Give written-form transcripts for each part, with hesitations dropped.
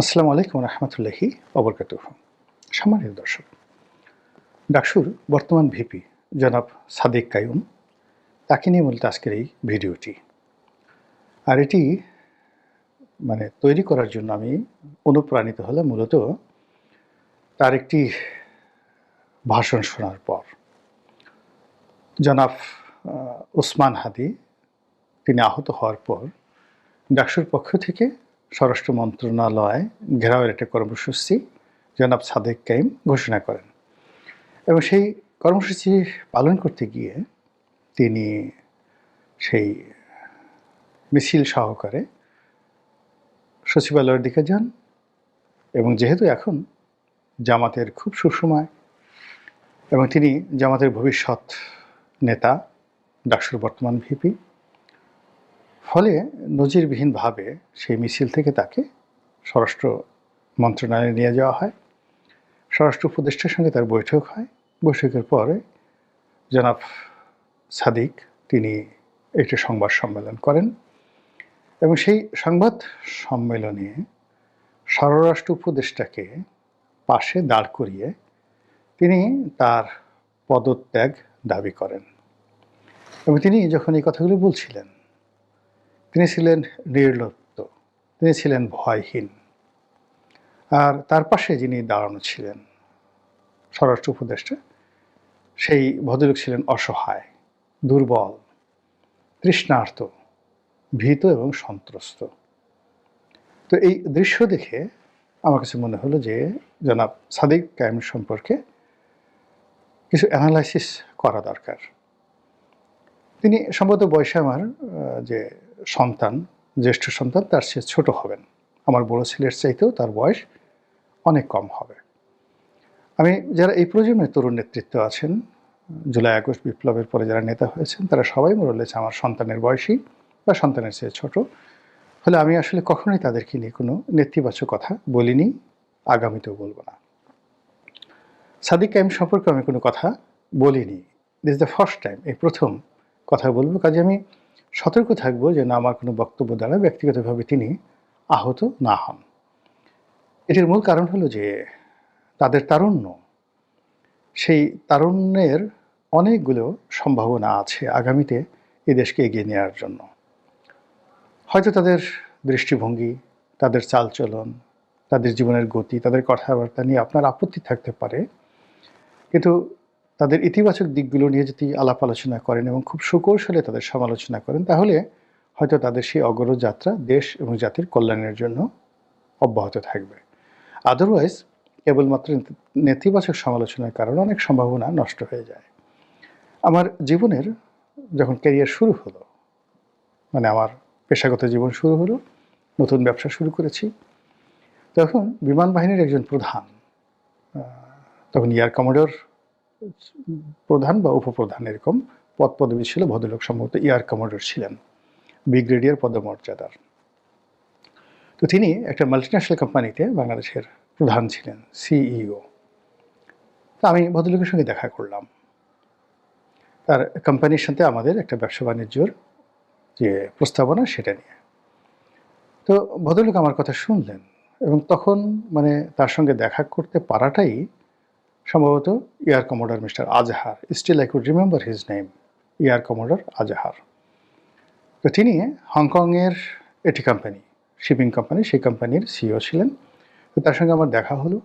আসসালামু আলাইকুম রহমতুল্লাহি ওবরকাতুহ। সম্মানিত দর্শক, ডাকসুর বর্তমান ভিপি জনাব সাদিক কায়ুম, তাকে নিয়ে মূলত আজকের এই ভিডিওটি। আর এটি তৈরি করার জন্য আমি অনুপ্রাণিত হলাম মূলত তার একটি ভাষণ শোনার পর। জনাব ওসমান হাদি তিনি আহত হওয়ার পর ডাকসুর পক্ষ থেকে স্বরাষ্ট্র মন্ত্রণালয় ঘেরাওয়ের একটা কর্মসূচি জনাব সাদেক কাইম ঘোষণা করেন এবং সেই কর্মসূচি পালন করতে গিয়ে তিনি সেই মিছিল সহকারে সচিবালয়ের দিকে যান এবং যেহেতু এখন জামাতের খুব সুসময় এবং তিনি জামাতের ভবিষ্যৎ নেতা, ডাকসুর বর্তমান ভিপি, ফলে নজিরবিহীনভাবে সেই মিছিল থেকে তাকে স্বরাষ্ট্র মন্ত্রণালয়ে নিয়ে যাওয়া হয়। স্বরাষ্ট্র উপদেষ্টার সঙ্গে তার বৈঠক হয়। বৈঠকের পরে জনাব সাদিক তিনি একটি সংবাদ সম্মেলন করেন এবং সেই সংবাদ সম্মেলনে স্বরাষ্ট্র উপদেষ্টাকে পাশে দাঁড় করিয়ে তিনি তার পদত্যাগ দাবি করেন এবং তিনি যখন এই কথাগুলো বলছিলেন তিনি ছিলেন নির্লিপ্ত, তিনি ছিলেন ভয়হীন। আর তার পাশে যিনি দাঁড়ানো ছিলেন স্বরাষ্ট্র উপদেষ্টা, সেই ভদ্রলোক ছিলেন অসহায়, দুর্বল, তৃষ্ণার্ত, ভীত এবং সন্ত্রস্ত। তো এই দৃশ্য দেখে আমার কাছে মনে হলো যে জনাব সাদিক কায়েম সম্পর্কে কিছু অ্যানালাইসিস করা দরকার। তিনি সম্ভবত বয়সে আমার যে সন্তান, জ্যেষ্ঠ সন্তান, তার চেয়ে ছোট হবেন। আমার বড় ছেলের চাইতেও তার বয়স অনেক কম হবে। আমি যারা এই প্রজন্মের তরুণ নেতৃত্ব আছেন, জুলাই আগস্ট বিপ্লবের পরে যারা নেতা হয়েছেন, তারা সবাই মোরলেছে আমার সন্তানের বয়সী বা সন্তানের চেয়ে ছোট। ফলে আমি আসলে কখনোই তাদেরকে নিয়ে কোনো নেতিবাচক কথা বলিনি, আগামীতেও বলবো না। সাদিক কায়েম সম্পর্কে আমি কোনো কথা বলিনি। দিস দ্য ফার্স্ট টাইম, এই প্রথম কথা বলবো। কাজে আমি সতর্ক থাকবো যে না আমার কোনো বক্তব্য দ্বারা ব্যক্তিগতভাবে তিনি আহত না হন। এটির মূল কারণ হলো যে তাদের তারুণ্য, সেই তারুণ্যের অনেকগুলো সম্ভাবনা আছে আগামীতে এই দেশকে এগিয়ে নেওয়ার জন্য। হয়তো তাদের দৃষ্টিভঙ্গি, তাদের চালচলন, তাদের জীবনের গতি, তাদের কথাবার্তা নিয়ে আপনার আপত্তি থাকতে পারে, কিন্তু তাদের ইতিবাচক দিকগুলো নিয়ে যদি আলাপ আলোচনা করেন এবং খুব সুকৌশলে তাদের সমালোচনা করেন, তাহলে হয়তো তাদের সেই অগ্রযাত্রা দেশ এবং জাতির কল্যাণের জন্য অব্যাহত থাকবে। আদারওয়াইজ কেবলমাত্র নেতিবাচক সমালোচনার কারণে অনেক সম্ভাবনা নষ্ট হয়ে যায়। আমার জীবনের যখন ক্যারিয়ার শুরু হলো, আমার পেশাগত জীবন শুরু হলো, নতুন ব্যবসা শুরু করেছি, তখন বিমান বাহিনীর একজন প্রধান, তখন এয়ার কমোডর প্রধান বা উপপ্রধান এরকম পদ পদবি ছিল, ভদ্রলোক সম্ভবত এয়ার কমোডর ছিলেন, ব্রিগেডিয়ার পদমর্যাদার। তো তিনি একটা মাল্টিন্যাশনাল কোম্পানিতে বাংলাদেশের প্রধান ছিলেন, সিইও। তা আমি ভদ্রলোকের সঙ্গে দেখা করলাম, তার কোম্পানির সাথে আমাদের একটা ব্যবসা বাণিজ্যর যে প্রস্তাবনা সেটা নিয়ে। তো ভদ্রলোক আমার কথা শুনলেন এবং তখন তার সঙ্গে দেখা করতে পারাটাই সম্ভবত air commodore mister Azhar, still I could remember his name, air commodore Azhar. তো তিনি হংকংয়ের একটি কোম্পানি, শিপিং কোম্পানি, সেই কোম্পানির সিইও ছিলেন। তো তার সঙ্গে আমার দেখা হলো,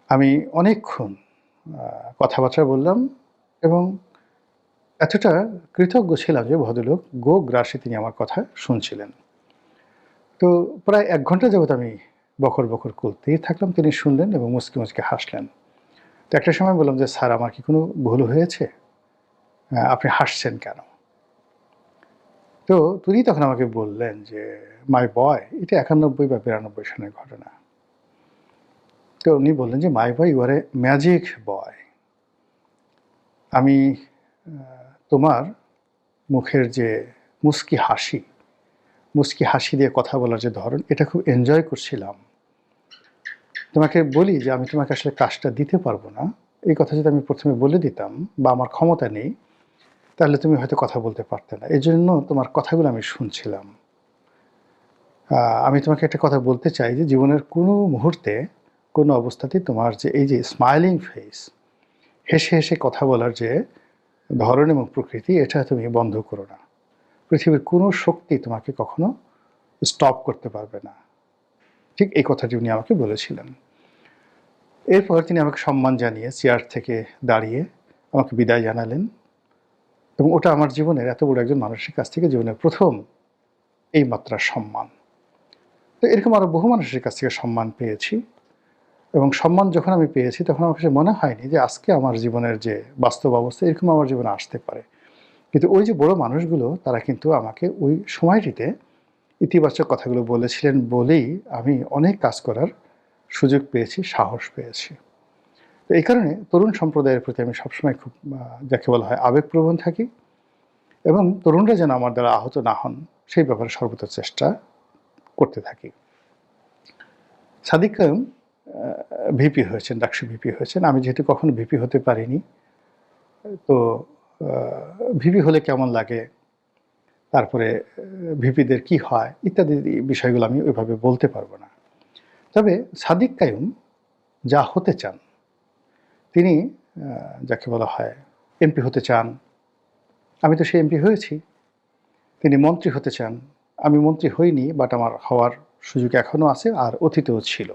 আমি অনেকক্ষণ কথাবার্তা বললাম এবং এতটা কৃতজ্ঞ ছিলাম যে ভদ্রলোক গোগ্রাসে তিনি আমার কথা শুনছিলেন। তো প্রায় 1 ঘন্টা যাবৎ আমি বকর বকর করতেই থাকলাম, তিনি শুনলেন এবং মুচকি মুচকি হাসলেন। তো একটা সময় বললাম যে স্যার, আমার কি কোনো ভুল হয়েছে? আপনি হাসছেন কেন? তো তিনি তখন আমাকে বললেন যে মাই বয়, এটা 91 বা 92 সনের ঘটনা। তো উনি বললেন যে মাই বয়, ইউ আর এ ম্যাজিক বয়। আমি তোমার মুখের যে মুচকি হাসি দিয়ে কথা বলার যে ধরন, এটা খুব এনজয় করছিলাম। তোমাকে বলি যে আমি তোমাকে আসলে কাজটা দিতে পারবো না, এই কথা যদি আমি প্রথমে বলে দিতাম বা আমার ক্ষমতা নেই, তাহলে তুমি হয়তো কথা বলতে পারতে না। এই জন্য তোমার কথাগুলো আমি শুনছিলাম। আমি তোমাকে একটা কথা বলতে চাই যে জীবনের কোনো মুহূর্তে, কোনো অবস্থাতেই তোমার যে এই যে স্মাইলিং ফেস, হেসে, হেসে কথা বলার যে ধরন এবং প্রকৃতি, এটা তুমি বন্ধ করো না। পৃথিবীর কোনো শক্তি তোমাকে কখনো স্টপ করতে পারবে না। ঠিক এই কথাটি উনি আমাকে বলেছিলেন। এরপর তিনি আমাকে সম্মান জানিয়ে চেয়ার থেকে দাঁড়িয়ে আমাকে বিদায় জানালেন এবং ওটা আমার জীবনের এত বড় একজন মানুষের কাছ থেকে জীবনের প্রথম এই মাত্রার সম্মান। তো এরকম আরও বহু মানুষের কাছ থেকে সম্মান পেয়েছি এবং সম্মান যখন আমি পেয়েছি তখন আমার কাছে মনে হয়নি যে আজকে আমার জীবনের যে বাস্তব অবস্থা এরকম আমার জীবনে আসতে পারে। কিন্তু ওই যে বড় মানুষগুলো তারা কিন্তু আমাকে ওই সময়টিতে ইতিবাচক কথাগুলো বলেছিলেন বলেই আমি অনেক কাজ করার সুযোগ পেয়েছি, সাহস পেয়েছি। তো এই কারণে তরুণ সম্প্রদায়ের প্রতি আমি সবসময় খুব যাকে বলা হয় আবেগপ্রবণ থাকি এবং তরুণরা যেন আমার দ্বারা আহত না হন সেই ব্যাপারে সর্বদা চেষ্টা করতে থাকি। সাদিক কায়ুম ভিপি হয়েছেন, ডাকসু ভিপি হয়েছেন। আমি যেহেতু কখনো ভিপি হতে পারিনি, তো ভিপি হলে কেমন লাগে, তারপরে ভিপিদের কি হয় ইত্যাদি বিষয়গুলো আমি ওইভাবে বলতে পারবো না। তবে সাদিক কায়ুম যা হতে চান, তিনি যাকে বলা হয় এমপি হতে চান, আমি তো সে এমপি হয়েছি। তিনি মন্ত্রী হতে চান, আমি মন্ত্রী হইনি, বাট আমার হওয়ার সুযোগ এখনও আছে আর অতীতেও ছিল।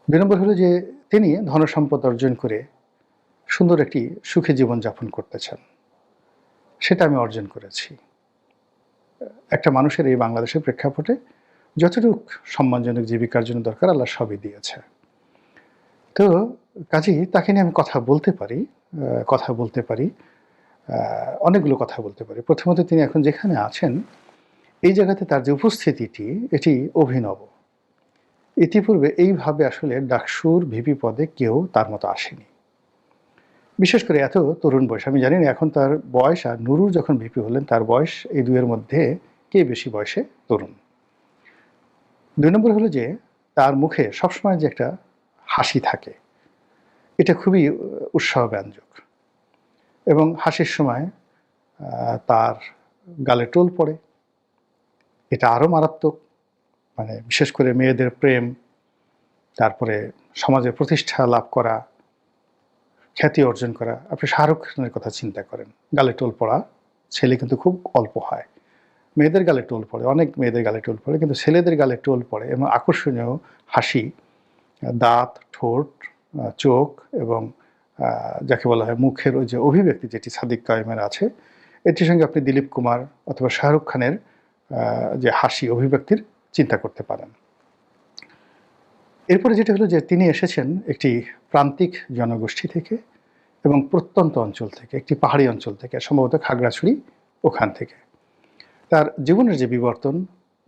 ২ নম্বর হলো যে তিনি ধনসম্পদ অর্জন করে সুন্দর একটি সুখী জীবনযাপন করতে চান, সেটা আমি অর্জন করেছি। একটা মানুষের এই বাংলাদেশের প্রেক্ষাপটে যতটুক সম্মানজনক জীবিকার জন্য দরকার আল্লাহ সবই দিয়েছে। তো কাজেই তাকে নিয়ে আমি কথা বলতে পারি, অনেকগুলো কথা বলতে পারি। প্রথমত তিনি এখন যেখানে আছেন এই জায়গাতে তার যে উপস্থিতিটি এটি অভিনব। ইতিপূর্বে এইভাবে আসলে ডাকসুর ভিপি পদে কেউ তার মতো আসেনি। বিশেষ করে এত তরুণ বয়স, আমি জানি না এখন তার বয়স আর নুরুর যখন ভিপি হলেন তার বয়স এই দুয়ের মধ্যে কে বেশি বয়সে তরুণ। ২ নম্বর হলো যে তার মুখে সবসময় যে একটা হাসি থাকে, এটা খুবই উৎসাহব্যঞ্জক এবং হাসির সময় তার গালে টোল পড়ে, এটা আরও মারাত্মক। মানে বিশেষ করে মেয়েদের প্রেম, তারপরে সমাজে প্রতিষ্ঠা লাভ করা, খ্যাতি অর্জন করা। আপনি শাহরুখ খানের কথা চিন্তা করেন, গালে টোল পড়া ছেলে কিন্তু খুব অল্প হয়। মেয়েদের গালে টোল পড়ে, অনেক মেয়েদের গালে টোল পড়ে, কিন্তু ছেলেদের গালে টোল পড়ে এবং আকর্ষণীয় হাসি, দাঁত, ঠোঁট, চোখ এবং যাকে বলা হয় মুখের ওই যে অভিব্যক্তি যেটি সাদিক কায়েমের আছে, এটির সঙ্গে আপনি দিলীপ কুমার অথবা শাহরুখ খানের যে হাসি অভিব্যক্তির চিন্তা করতে পারেন। এরপরে যেটা হলো যে তিনি এসেছেন একটি প্রান্তিক জনগোষ্ঠী থেকে এবং প্রত্যন্ত অঞ্চল থেকে, একটি পাহাড়ি অঞ্চল থেকে, সম্ভবত খাগড়াছড়ি ওখান থেকে। তার জীবনের যে বিবর্তন,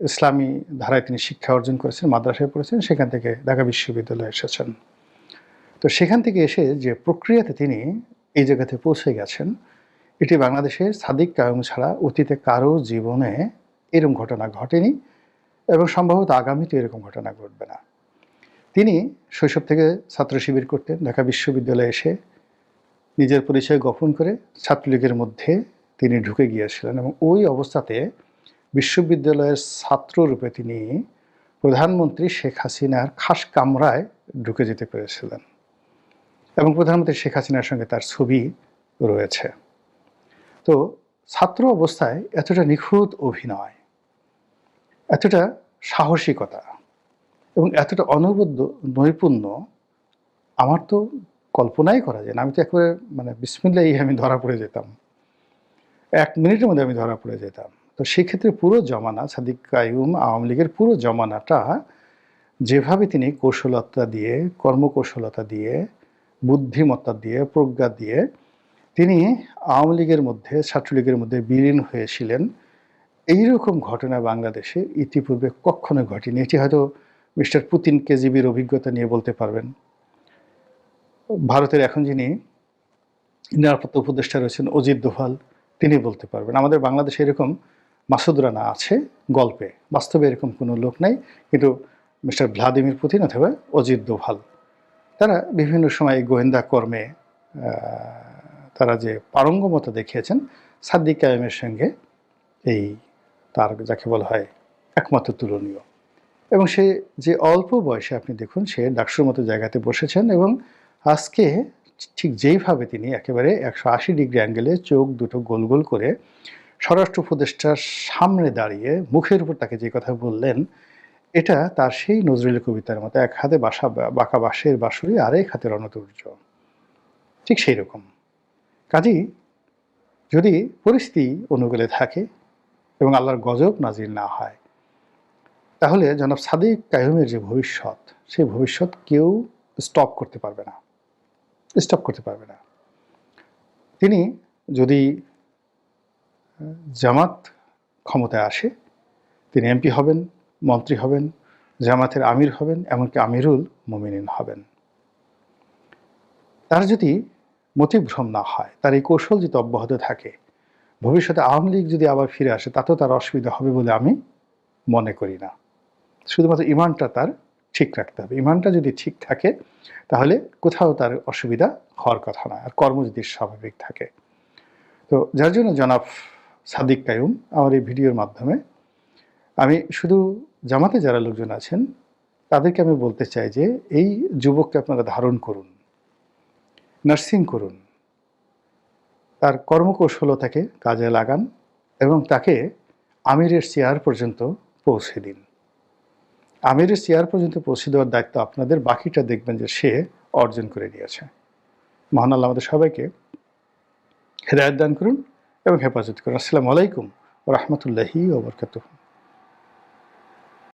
ইসলামী ধারায় তিনি শিক্ষা অর্জন করেছেন, মাদ্রাসায় পড়েছেন, সেখান থেকে ঢাকা বিশ্ববিদ্যালয়ে এসেছেন। তো সেখান থেকে এসে যে প্রক্রিয়াতে তিনি এই জায়গাতে পৌঁছে গেছেন, এটি বাংলাদেশে সাদিক কায়ুম ছাড়া অতীতে কারো জীবনে এরকম ঘটনা ঘটেনি এবং সম্ভবত আগামীতে এরকম ঘটনা ঘটবে না। তিনি শৈশব থেকে ছাত্র শিবির করতেন, ঢাকা বিশ্ববিদ্যালয়ে এসে নিজের পরিচয় গোপন করে ছাত্রলীগের মধ্যে তিনি ঢুকে গিয়েছিলেন এবং ওই অবস্থাতে বিশ্ববিদ্যালয়ের ছাত্ররূপে তিনি প্রধানমন্ত্রী শেখ হাসিনার খাস কামরায় ঢুকে যেতে পেরেছিলেন এবং প্রধানমন্ত্রী শেখ হাসিনার সঙ্গে তার ছবি রয়েছে। তো ছাত্র অবস্থায় এতটা নিখুঁত অভিনয়, এতটা সাহসিকতা এবং এতটা অনবদ্য নৈপুণ্য আমার তো কল্পনাই করা যায় না। আমি তো একেবারে মানে বিসমিল্লাহি আমি ধরা পড়ে যেতাম, 1 মিনিটের মধ্যে আমি ধরা পড়ে যেতাম। তো সেক্ষেত্রে পুরো জমানা সাদিক কায়ুম আওয়ামী লীগের পুরো জমানাটা যেভাবে তিনি কৌশলতা দিয়ে, কর্মকৌশলতা দিয়ে, বুদ্ধিমত্তা দিয়ে, প্রজ্ঞা দিয়ে তিনি আওয়ামী লীগের মধ্যে, ছাত্রলীগের মধ্যে বিলীন হয়েছিলেন, এইরকম ঘটনা বাংলাদেশে ইতিপূর্বে কখনো ঘটেনি। এটি হয়তো মিস্টার পুতিন কেজিবির অভিজ্ঞতা নিয়ে বলতে পারবেন। ভারতের এখন যিনি নিরাপত্তা উপদেষ্টা রয়েছেন অজিত দোভাল, তিনি বলতে পারবেন। আমাদের বাংলাদেশে এরকম মাসুদ রানা আছে গল্পে, বাস্তবে এরকম কোনো লোক নাই। কিন্তু মিস্টার ভ্লাদিমির পুতিন অথবা অজিত দোভাল, তারা বিভিন্ন সময় গোয়েন্দা কর্মে তারা যে পারঙ্গমতা দেখিয়েছেন, সাদিক কায়েমের সঙ্গে এই তার যাকে বলা হয় একমাত্র তুলনীয়। এবং সে যে অল্প বয়সে আপনি দেখুন সে ডাকসুর মতো জায়গাতে বসেছেন এবং আজকে ঠিক যেইভাবে তিনি একেবারে 180 ডিগ্রি অ্যাঙ্গেলে চোখ দুটো গোল গোল করে স্বরাষ্ট্র উপদেষ্টার সামনে দাঁড়িয়ে মুখের উপর তাকে যে কথা বললেন, এটা তার সেই নজরুলের কবিতার মতো এক হাতে বাঁকা বাঁশের বাঁশুরি, আরেক হাতে রণতুর্য। ঠিক সেই রকম। কাজেই যদি পরিস্থিতি অনুকূলে থাকে এবং আল্লাহর গজব নাজিল না হয়, তাহলে জনাব সাদিক কায়ুমের যে ভবিষ্যৎ, সেই ভবিষ্যৎ কেউ স্টপ করতে পারবে না। তিনি যদি জামাত ক্ষমতায় আসে, তিনি এমপি হবেন, মন্ত্রী হবেন, জামাতের আমির হবেন, এমনকি আমিরুল মুমিনিন হবেন। তার যদি মতিভ্রম না হয়, তার এই কৌশল যদি অব্যাহত থাকে, ভবিষ্যতে আওয়ামী লীগ যদি আবার ফিরে আসে তাতেও তার অসুবিধা হবে বলে আমি মনে করি না। শুধুমাত্র ইমানটা তার ঠিক রাখতে হবে। ইমানটা যদি ঠিক থাকে তাহলে কোথাও তার অসুবিধা হওয়ার কথা নয়, আর কর্ম যদি স্বাভাবিক থাকে। তো যার জন্য জনাব সাদিক কায়ুম আমার এই ভিডিওর মাধ্যমে আমি শুধু জামাতে যারা লোকজন আছেন তাদেরকে আমি বলতে চাই যে এই যুবককে আপনারা ধারণ করুন, নার্সিং করুন, তার কর্মকৌশলতাকে কাজে লাগান এবং তাকে আমিরের চেয়ার পর্যন্ত পৌঁছে দিন। আমিরের চেয়ার পর্যন্ত পৌঁছে দেওয়ার দায়িত্ব আপনাদের, বাকিটা দেখবেন যে সে অর্জন করে নিয়েছে। মহান আল্লাহ আমাদের সবাইকে হেদায়েত দান করুন এবং হেফাজত করুন। আসসালামু আলাইকুম ওয়া রাহমাতুল্লাহি ওয়া বারাকাতুহু।